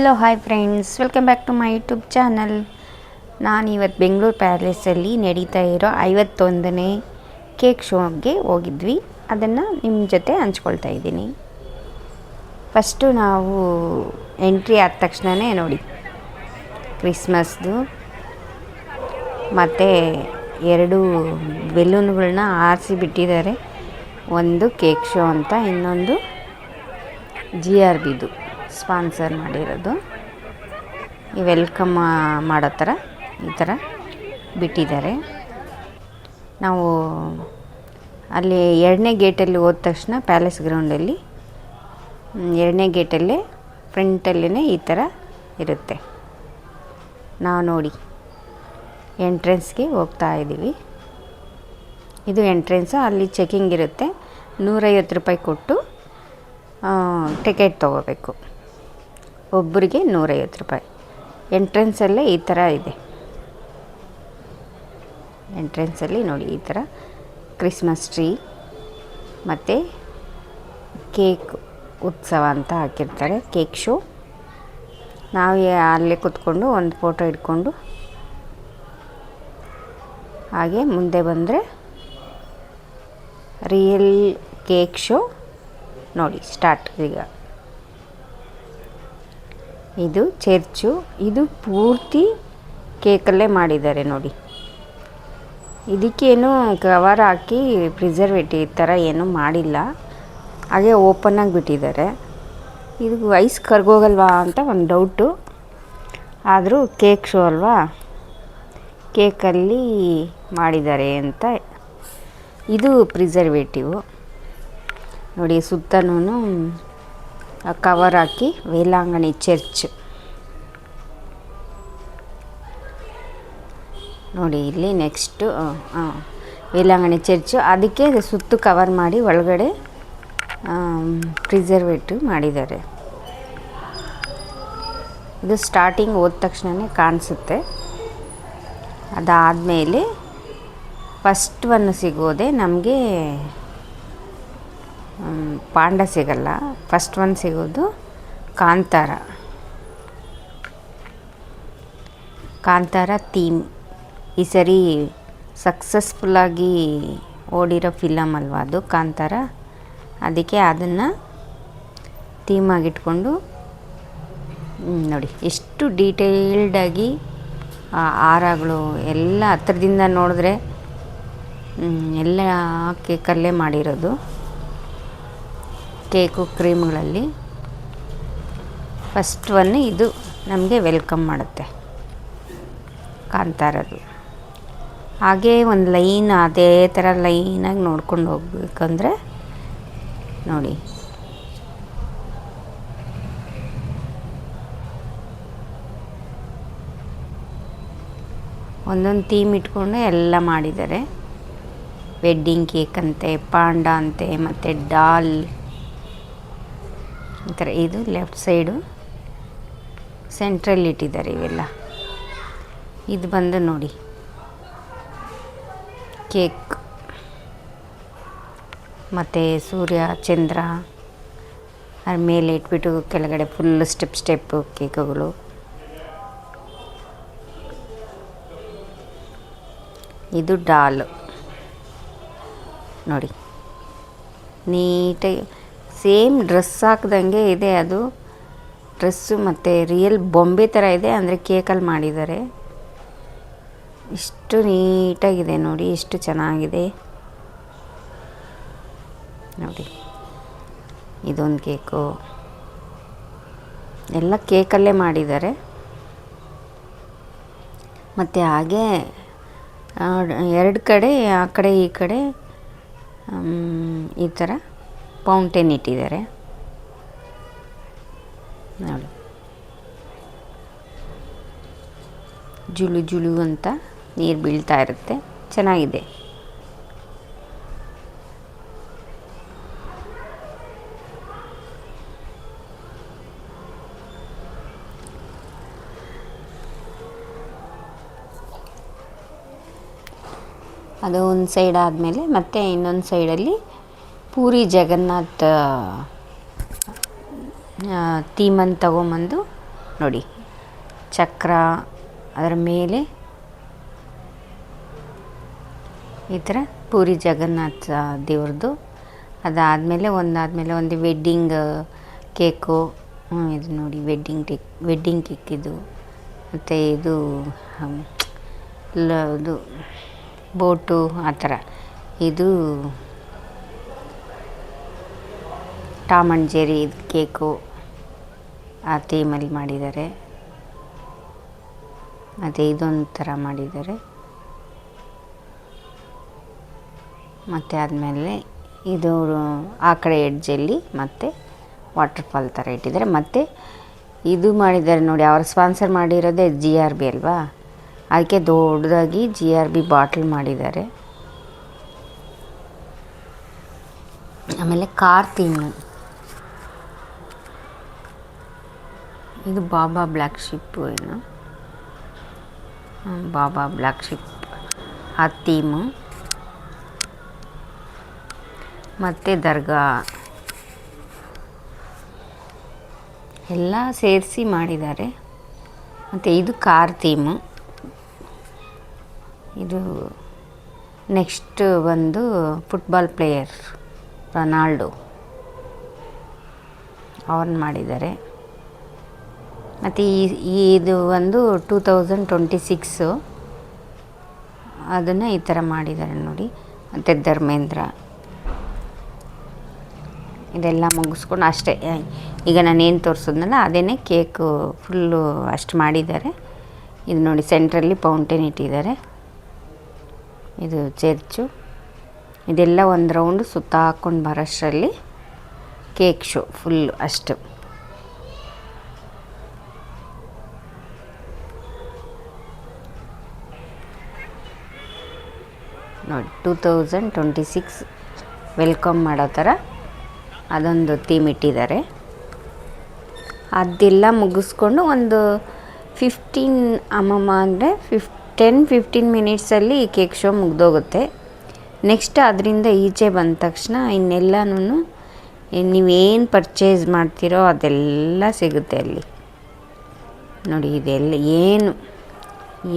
Hello hi friends, welcome back to my YouTube channel. ನಾನು ಇವತ್ತು ಬೆಂಗಳೂರು ಪ್ಯಾಲೇಸಲ್ಲಿ ನಡೀತಾ ಇರೋ 51ನೇ ಕೇಕ್ ಶೋಗೆ ಹೋಗಿದ್ವಿ. ಅದನ್ನು ನಿಮ್ಮ ಜೊತೆ ಹಂಚ್ಕೊಳ್ತಾ ಇದ್ದೀನಿ. ಫಸ್ಟು ನಾವು ಎಂಟ್ರಿ ಆದ ತಕ್ಷಣವೇ ನೋಡಿ ಕ್ರಿಸ್ಮಸ್ದು ಮತ್ತು 2 ಬೆಲೂನ್ಗಳನ್ನ ಆರಿಸಿ ಬಿಟ್ಟಿದ್ದಾರೆ. ಒಂದು ಕೇಕ್ ಶೋ ಅಂತ, ಇನ್ನೊಂದು GRBದು ಸ್ಪಾನ್ಸರ್ ಮಾಡಿರೋದು. ಈ ವೆಲ್ಕಮ್ ಮಾಡೋ ಥರ ಈ ಥರ ಬಿಟ್ಟಿದ್ದಾರೆ. ನಾವು ಅಲ್ಲಿ 2ನೇ ಗೇಟಲ್ಲಿ ಹೋದ ತಕ್ಷಣ ಪ್ಯಾಲೇಸ್ ಗ್ರೌಂಡಲ್ಲಿ 2ನೇ ಗೇಟಲ್ಲೇ ಫ್ರಂಟಲ್ಲೇ ಈ ಥರ ಇರುತ್ತೆ. ನಾವು ನೋಡಿ ಎಂಟ್ರೆನ್ಸ್ಗೆ ಹೋಗ್ತಾ ಇದ್ದೀವಿ. ಇದು ಎಂಟ್ರೆನ್ಸು. ಅಲ್ಲಿ ಚೆಕಿಂಗ್ ಇರುತ್ತೆ. 150 ರೂಪಾಯಿ ಕೊಟ್ಟು ಟಿಕೆಟ್ ತೊಗೋಬೇಕು. ಒಬ್ಬರಿಗೆ 150 ರೂಪಾಯಿ. ಎಂಟ್ರೆನ್ಸಲ್ಲೇ ಈ ಥರ ಇದೆ. ಎಂಟ್ರೆನ್ಸಲ್ಲಿ ನೋಡಿ ಈ ಥರ ಕ್ರಿಸ್ಮಸ್ ಟ್ರೀ ಮತ್ತು ಕೇಕ್ ಉತ್ಸವ ಅಂತ ಹಾಕಿರ್ತಾರೆ, ಕೇಕ್ ಶೋ. ನಾವು ಅಲ್ಲೇ ಕೂತ್ಕೊಂಡು ಒಂದು ಫೋಟೋ ಇಟ್ಕೊಂಡು ಹಾಗೆ ಮುಂದೆ ಬಂದರೆ ರಿಯಲ್ ಕೇಕ್ ಶೋ ನೋಡಿ ಸ್ಟಾರ್ಟ್. ಈಗ ಇದು ಚರ್ಚು. ಇದು ಪೂರ್ತಿ ಕೇಕಲ್ಲೇ ಮಾಡಿದ್ದಾರೆ ನೋಡಿ. ಇದಕ್ಕೇನು ಕವರ್ ಹಾಕಿ ಪ್ರಿಸರ್ವೇಟಿವ್ ಥರ ಏನೂ ಮಾಡಿಲ್ಲ, ಹಾಗೆ ಓಪನ್ನಾಗಿ ಬಿಟ್ಟಿದ್ದಾರೆ. ಇದು ಐಸ್ ಕರ್ಗೋಗಲ್ವಾ ಅಂತ ಒಂದು ಡೌಟು. ಆದರೂ ಕೇಕ್ ಶೋ ಅಲ್ವಾ, ಕೇಕಲ್ಲಿ ಮಾಡಿದ್ದಾರೆ ಅಂತ. ಇದು ಪ್ರಿಸರ್ವೇಟಿವ್ ನೋಡಿ. ಸುತ್ತನೂ ಕವರ್ ಹಾಕಿ ವೇಲಾಂಗಣಿ ಚರ್ಚ್ ನೋಡಿ. ಇಲ್ಲಿ ನೆಕ್ಸ್ಟು ವೇಲಾಂಗಣಿ ಚರ್ಚು. ಅದಕ್ಕೆ ಸುತ್ತು ಕವರ್ ಮಾಡಿ ಒಳಗಡೆ ಪ್ರಿಸರ್ವೇಟಿವ್ ಮಾಡಿದ್ದಾರೆ. ಇದು ಸ್ಟಾರ್ಟಿಂಗ್ ಹೋದ ತಕ್ಷಣವೇ ಕಾಣಿಸುತ್ತೆ. ಅದಾದಮೇಲೆ ಫಸ್ಟ್ ಒನ್ ಸಿಗೋದೆ ನಮಗೆ ಪಾಂಡ ಸಿಗಲ್ಲ. ಫಸ್ಟ್ ಒನ್ ಸಿಗೋದು ಕಾಂತಾರ. ಕಾಂತಾರ ಥೀಮ್ ಈ ಸರಿ ಸಕ್ಸಸ್ಫುಲ್ಲಾಗಿ ಓಡಿರೋ ಫಿಲಮ್ ಅಲ್ವಾ ಅದು ಕಾಂತಾರ. ಅದಕ್ಕೆ ಅದನ್ನು ಥೀಮಾಗಿಟ್ಕೊಂಡು ನೋಡಿ ಎಷ್ಟು ಡೀಟೇಲ್ಡಾಗಿ ಹಾರಗಳು ಎಲ್ಲ ಹತ್ರದಿಂದ ನೋಡಿದ್ರೆ ಎಲ್ಲ ಕೇಕಲ್ಲೇ ಮಾಡಿರೋದು. ಕೇಕು ಕ್ರೀಮ್ಗಳಲ್ಲಿ ಫಸ್ಟ್ ಒನ್ ಇದು ನಮಗೆ ವೆಲ್ಕಮ್ ಮಾಡುತ್ತೆ ಕಾಂತಾರದು. ಹಾಗೇ ಒಂದು ಲೈನ್ ಅದೇ ಥರ ಲೈನಾಗಿ ನೋಡ್ಕೊಂಡು ಹೋಗ್ಬೇಕಂದ್ರೆ ನೋಡಿ ಒಂದೊಂದು ಥೀಮ್ ಇಟ್ಕೊಂಡು ಎಲ್ಲ ಮಾಡಿದ್ದಾರೆ. ವೆಡ್ಡಿಂಗ್ ಕೇಕ್ ಅಂತೆ, ಪಾಂಡ ಅಂತೆ, ಮತ್ತು ಡಾಲ್ ಈ ಥರ. ಇದು ಲೆಫ್ಟ್ ಸೈಡು ಸೆಂಟ್ರಲ್ಲಿ ಇಟ್ಟಿದ್ದಾರೆ ಇವೆಲ್ಲ. ಇದು ಬಂದು ನೋಡಿ ಕೇಕ್ ಮತ್ತು ಸೂರ್ಯ ಚಂದ್ರ ಅದ್ರ ಮೇಲೆ ಇಟ್ಬಿಟ್ಟು ಕೆಳಗಡೆ ಫುಲ್ ಸ್ಟೆಪ್ಪು ಕೇಕುಗಳು. ಇದು ಡಾಲ್ ನೋಡಿ, ನೀಟಾಗಿ ಸೇಮ್ ಡ್ರೆಸ್ ಹಾಕ್ದಂಗೆ ಇದೆ ಅದು. ಡ್ರೆಸ್ಸು ಮತ್ತು ರಿಯಲ್ ಬೊಂಬೆ ಥರ ಇದೆ, ಅಂದರೆ ಕೇಕಲ್ಲಿ ಮಾಡಿದ್ದಾರೆ. ಇಷ್ಟು ನೀಟಾಗಿದೆ ನೋಡಿ, ಎಷ್ಟು ಚೆನ್ನಾಗಿದೆ ನೋಡಿ. ಇದೊಂದು ಕೇಕು, ಎಲ್ಲ ಕೇಕಲ್ಲೇ ಮಾಡಿದ್ದಾರೆ. ಮತ್ತು ಹಾಗೆ 2 ಕಡೆ ಆ ಕಡೆ ಈ ಕಡೆ ಈ ಥರ ಫೌಂಟೇನ್ ಇಟ್ಟಿದ್ದಾರೆ ನೋಡಿ. ಜುಳು ಜುಳು ಅಂತ ನೀರು ಬೀಳ್ತಾ ಇರುತ್ತೆ, ಚೆನ್ನಾಗಿದೆ. ಅದು ಒಂದು ಸೈಡ್ ಆದಮೇಲೆ ಮತ್ತೆ ಇನ್ನೊಂದು ಸೈಡಲ್ಲಿ ಪೂರಿ ಜಗನ್ನಾಥ್ ಥೀಮನ್ನು ತಗೊಂಬಂದು ನೋಡಿ ಚಕ್ರ, ಅದರ ಮೇಲೆ ಈ ಥರ ಪೂರಿ ಜಗನ್ನಾಥ ದೇವ್ರದ್ದು. ಅದಾದಮೇಲೆ ಒಂದು ವೆಡ್ಡಿಂಗ್ ಕೇಕು, ಇದು ನೋಡಿ ವೆಡ್ಡಿಂಗ್ ಕೇಕ್ ಇದು. ಮತ್ತು ಇದು ಇದು ಬೋಟು ಆ ಥರ. ಇದು ಟಾಮ್ ಆ್ಯಂಡ್ ಜೆರಿ ಇದು ಕೇಕು ಆ ಥೀಮಲ್ಲಿ ಮಾಡಿದ್ದಾರೆ. ಮತ್ತು ಇದೊಂದು ಥರ ಮಾಡಿದ್ದಾರೆ. ಮತ್ತು ಆದಮೇಲೆ ಇದು ಆ ಕಡೆ ಎಡ್ಜಲ್ಲಿ ಮತ್ತು ವಾಟರ್ ಫಾಲ್ ಥರ ಇಟ್ಟಿದ್ದಾರೆ. ಮತ್ತು ಇದು ಮಾಡಿದ್ದಾರೆ ನೋಡಿ, ಅವ್ರು ಸ್ಪಾನ್ಸರ್ ಮಾಡಿರೋದೇ GRB ಅಲ್ವಾ, ಅದಕ್ಕೆ ದೊಡ್ಡದಾಗಿ GRB ಬಾಟ್ಲ್ ಮಾಡಿದ್ದಾರೆ. ಆಮೇಲೆ ಕಾರ್ ಥೀಮು, ಇದು ಬಾಬಾ ಬ್ಲ್ಯಾಕ್ ಶಿಪ್ಪು ಏನು, ಬಾಬಾ ಬ್ಲ್ಯಾಕ್ ಶಿಪ್ ಆ ಥೀಮು. ಮತ್ತು ದರ್ಗಾ ಎಲ್ಲ ಸೇರಿಸಿ ಮಾಡಿದ್ದಾರೆ. ಮತ್ತು ಇದು ಕಾರ್ ಥೀಮು. ಇದು ನೆಕ್ಸ್ಟ್ ಒಂದು ಫುಟ್ಬಾಲ್ ಪ್ಲೇಯರ್ ರೊನಾಲ್ಡೋ ಅವ್ರನ್ನ ಮಾಡಿದ್ದಾರೆ. ಮತ್ತು ಇದು ಒಂದು 2026 ಅದನ್ನು ಈ ಥರ ಮಾಡಿದ್ದಾರೆ ನೋಡಿ. ಮತ್ತು ಧರ್ಮೇಂದ್ರ ಇದೆಲ್ಲ ಮುಗಿಸ್ಕೊಂಡು ಅಷ್ಟೇ. ಈಗ ನಾನೇನು ತೋರಿಸಿದ್ನಲ್ಲ ಅದೇ ಕೇಕು ಫುಲ್ಲು ಅಷ್ಟು ಮಾಡಿದ್ದಾರೆ. ಇದು ನೋಡಿ ಸೆಂಟ್ರಲ್ಲಿ ಫೌಂಟೇನ್ ಇಟ್ಟಿದ್ದಾರೆ. ಇದು ಚರ್ಚು. ಇದೆಲ್ಲ ಒಂದು ರೌಂಡು ಸುತ್ತ ಹಾಕ್ಕೊಂಡು ಬರೋಷ್ಟರಲ್ಲಿ ಕೇಕ್ ಶೋ ಫುಲ್ಲು ಅಷ್ಟು. ನೋಡಿ 2026 ವೆಲ್ಕಮ್ ಮಾಡೋ ಥರ ಅದೊಂದು ಥೀಮ್ ಇಟ್ಟಿದ್ದಾರೆ. ಅದೆಲ್ಲ ಮುಗಿಸ್ಕೊಂಡು ಒಂದು 15 ಅಮ್ಮಮ್ಮ ಅಂದರೆ 10-15 ಮಿನಿಟ್ಸಲ್ಲಿ ಕೇಕ್ ಶೋ ಮುಗ್ದೋಗುತ್ತೆ. ನೆಕ್ಸ್ಟ್ ಅದರಿಂದ ಈಚೆ ಬಂದ ತಕ್ಷಣ ಇನ್ನೆಲ್ಲನೂ ನೀವೇನು ಪರ್ಚೇಸ್ ಮಾಡ್ತೀರೋ ಅದೆಲ್ಲ ಸಿಗುತ್ತೆ ಅಲ್ಲಿ ನೋಡಿ. ಇದೆಲ್ಲ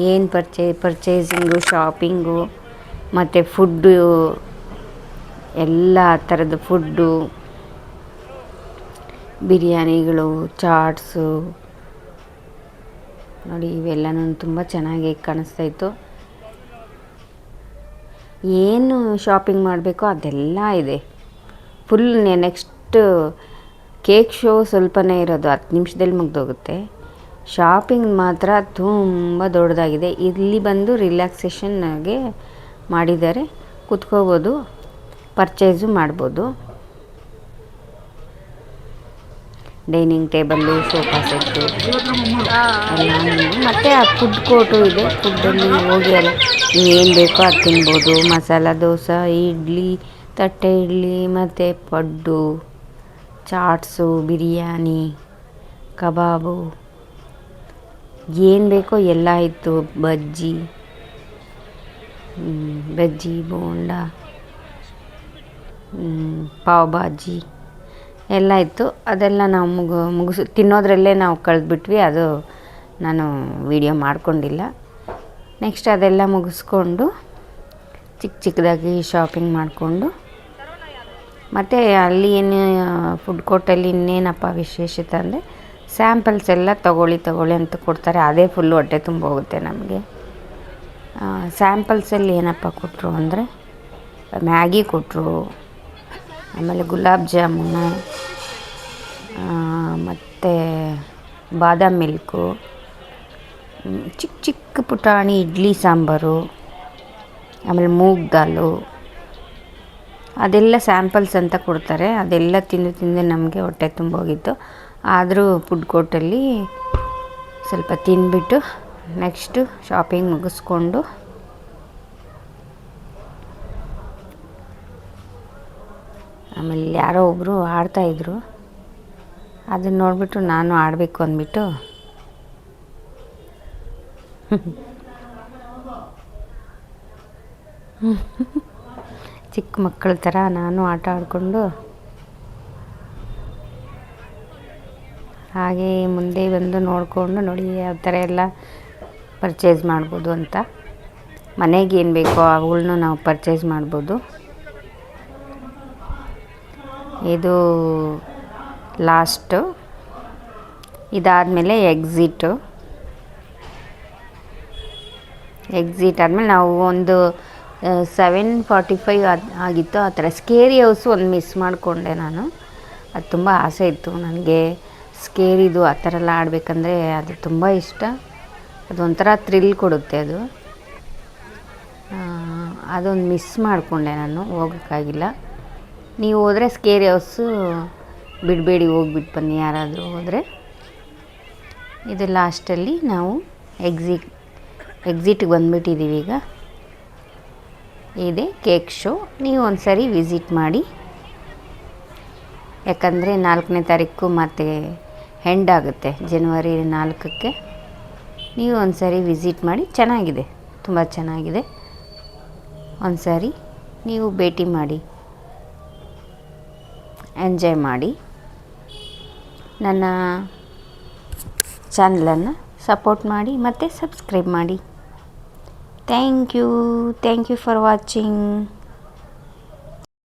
ಏನು ಪರ್ಚೇಸಿಂಗು, ಶಾಪಿಂಗು, ಮತ್ತು ಫುಡ್ಡು, ಎಲ್ಲ ಥರದ ಫುಡ್ಡು, ಬಿರಿಯಾನಿಗಳು, ಚಾಟ್ಸು ನೋಡಿ. ಇವೆಲ್ಲನೂ ತುಂಬ ಚೆನ್ನಾಗಿ ಕಾಣಿಸ್ತಾಯಿತ್ತು. ಏನು ಶಾಪಿಂಗ್ ಮಾಡಬೇಕೋ ಅದೆಲ್ಲ ಇದೆ ಫುಲ್. ನೆಕ್ಸ್ಟ್ ಕೇಕ್ ಶೋ ಸ್ವಲ್ಪನೇ ಇರೋದು, 10 ನಿಮಿಷದಲ್ಲಿ ಮುಗ್ದೋಗುತ್ತೆ. ಶಾಪಿಂಗ್ ಮಾತ್ರ ತುಂಬ ದೊಡ್ಡದಾಗಿದೆ. ಇಲ್ಲಿ ಬಂದು ರಿಲ್ಯಾಕ್ಸೇಷನ್ಗೆ ಮಾಡಿದ್ದಾರೆ, ಕೂತ್ಕೋಬೋದು, ಪರ್ಚೇಸು ಮಾಡ್ಬೋದು. ಡೈನಿಂಗ್ ಟೇಬಲ್ಲು, ಸೋಫಾ ಸೆಟ್ಟು ಎಲ್ಲ. ಮತ್ತು ಆ ಫುಡ್ ಕೋರ್ಟು ಇದೆ. ಫುಡ್ಡಲ್ಲಿ ಹೋಗಿ ಅಲ್ಲಿ ಏನು ಬೇಕೋ ಅದು ತಿನ್ಬೋದು. ಮಸಾಲ ದೋಸೆ, ಇಡ್ಲಿ, ತಟ್ಟೆ ಇಡ್ಲಿ, ಮತ್ತು ಪಡ್ಡು, ಚಾಟ್ಸು, ಬಿರಿಯಾನಿ, ಕಬಾಬು, ಏನು ಬೇಕೋ ಎಲ್ಲ ಇತ್ತು. ಬಜ್ಜಿ, ಬೋಂಡ, ಪಾವ್ ಭಾಜಿ ಎಲ್ಲ ಇತ್ತು. ಅದೆಲ್ಲ ನಾವು ತಿನ್ನೋದ್ರಲ್ಲೇ ನಾವು ಕಳೆದ್ಬಿಟ್ವಿ. ಅದು ನಾನು ವಿಡಿಯೋ ಮಾಡ್ಕೊಂಡಿಲ್ಲ. ನೆಕ್ಸ್ಟ್ ಅದೆಲ್ಲ ಮುಗಿಸ್ಕೊಂಡು ಚಿಕ್ಕದಾಗಿ ಶಾಪಿಂಗ್ ಮಾಡಿಕೊಂಡು, ಮತ್ತು ಅಲ್ಲಿ ಏನು ಫುಡ್ ಕೋರ್ಟಲ್ಲಿ ಇನ್ನೇನಪ್ಪ ವಿಶೇಷತೆ ಅಂದರೆ ಸ್ಯಾಂಪಲ್ಸ್ ಎಲ್ಲ ತಗೊಳ್ಳಿ ಅಂತ ಕೊಡ್ತಾರೆ. ಅದೇ ಫುಲ್ಲು ಹೊಟ್ಟೆ ತುಂಬ ಹೋಗುತ್ತೆ ನಮಗೆ. ಸ್ಯಾಂಪಲ್ಸಲ್ಲಿ ಏನಪ್ಪ ಕೊಟ್ಟರು ಅಂದರೆ ಮ್ಯಾಗಿ ಕೊಟ್ಟರು, ಆಮೇಲೆ ಗುಲಾಬ್ ಜಾಮೂನು, ಮತ್ತು ಬಾದಾಮ್ ಮಿಲ್ಕು, ಚಿಕ್ಕ ಪುಟಾಣಿ ಇಡ್ಲಿ ಸಾಂಬಾರು, ಆಮೇಲೆ ಮೂಗ್ ದಾಲು, ಅದೆಲ್ಲ ಸ್ಯಾಂಪಲ್ಸ್ ಅಂತ ಕೊಡ್ತಾರೆ. ಅದೆಲ್ಲ ತಿಂದು ನಮಗೆ ಹೊಟ್ಟೆ ತುಂಬ ಹೋಗಿತ್ತು. ಆದರೂ ಫುಡ್ ಕೋರ್ಟಲ್ಲಿ ಸ್ವಲ್ಪ ತಿಂದುಬಿಟ್ಟು ನೆಕ್ಸ್ಟು ಶಾಪಿಂಗ್ ಮುಗಿಸ್ಕೊಂಡು ಆಮೇಲೆ ಯಾರೋ ಒಬ್ಬರು ಆಡ್ತಾಯಿದ್ರು. ಅದನ್ನು ನೋಡಿಬಿಟ್ಟು ನಾನು ಆಡಬೇಕು ಅಂದ್ಬಿಟ್ಟು ಚಿಕ್ಕ ಮಕ್ಕಳ ಥರ ನಾನು ಆಟ ಆಡಿಕೊಂಡು ಹಾಗೆ ಮುಂದೆ ಬಂದು ನೋಡಿಕೊಂಡು ನೋಡಿ ಯಾವ ಥರ ಎಲ್ಲ ಪರ್ಚೇಸ್ ಮಾಡ್ಬೋದು ಅಂತ. ಮನೆಗೆ ಏನು ಬೇಕೋ ಅವುಗಳ್ನು ನಾವು ಪರ್ಚೇಸ್ ಮಾಡ್ಬೋದು. ಇದು ಲಾಸ್ಟು, ಇದಾದಮೇಲೆ ಎಕ್ಸಿಟ್ ಆದಮೇಲೆ ನಾವು ಒಂದು 7:45 ಆಗಿತ್ತು. ಆ ಥರ ಸ್ಕೇರಿ ಹೌಸು ಒಂದು ಮಿಸ್ ಮಾಡಿಕೊಂಡೆ ನಾನು. ಅದು ತುಂಬ ಆಸೆ ಇತ್ತು ನನಗೆ, ಸ್ಕೇರಿದು ಆ ಥರ ಎಲ್ಲ ಆಡಬೇಕಂದ್ರೆ ಅದು ತುಂಬ ಇಷ್ಟ. ಅದೊಂಥರ ಥ್ರಿಲ್ ಕೊಡುತ್ತೆ ಅದು. ಅದೊಂದು ಮಿಸ್ ಮಾಡಿಕೊಂಡೆ ನಾನು, ಹೋಗೋಕ್ಕಾಗಿಲ್ಲ. ನೀವು ಹೋದರೆ ಸ್ಕೇರಿ ಹೌಸು ಬಿಡಬೇಡಿ, ಹೋಗ್ಬಿಟ್ಟು ಬನ್ನಿ ಯಾರಾದರೂ ಹೋದರೆ. ಇದು ಲಾಸ್ಟಲ್ಲಿ ನಾವು ಎಕ್ಸಿಟ್ಗೆ ಬಂದುಬಿಟ್ಟಿದ್ದೀವಿ. ಈಗ ಇದೆ ಕೇಕ್ ಶೋ. ನೀವು ಒಂದು ಸರಿ ವಿಸಿಟ್ ಮಾಡಿ, ಯಾಕಂದರೆ 4ನೇ ತಾರೀಕು ಮತ್ತು ಎಂಡ್ ಆಗುತ್ತೆ, ಜನವರಿ 4ಕ್ಕೆ. ನೀವು ಒಂದು ಸರಿ ವಿಸಿಟ್ ಮಾಡಿ, ಚೆನ್ನಾಗಿದೆ, ತುಂಬ ಚೆನ್ನಾಗಿದೆ. ಒಂದು ಸಾರಿ ನೀವು ಭೇಟಿ ಮಾಡಿ, ಎಂಜಾಯ್ ಮಾಡಿ. ನನ್ನ ಚಾನಲನ್ನು ಸಪೋರ್ಟ್ ಮಾಡಿ ಮತ್ತು ಸಬ್ಸ್ಕ್ರೈಬ್ ಮಾಡಿ. Thank you for watching.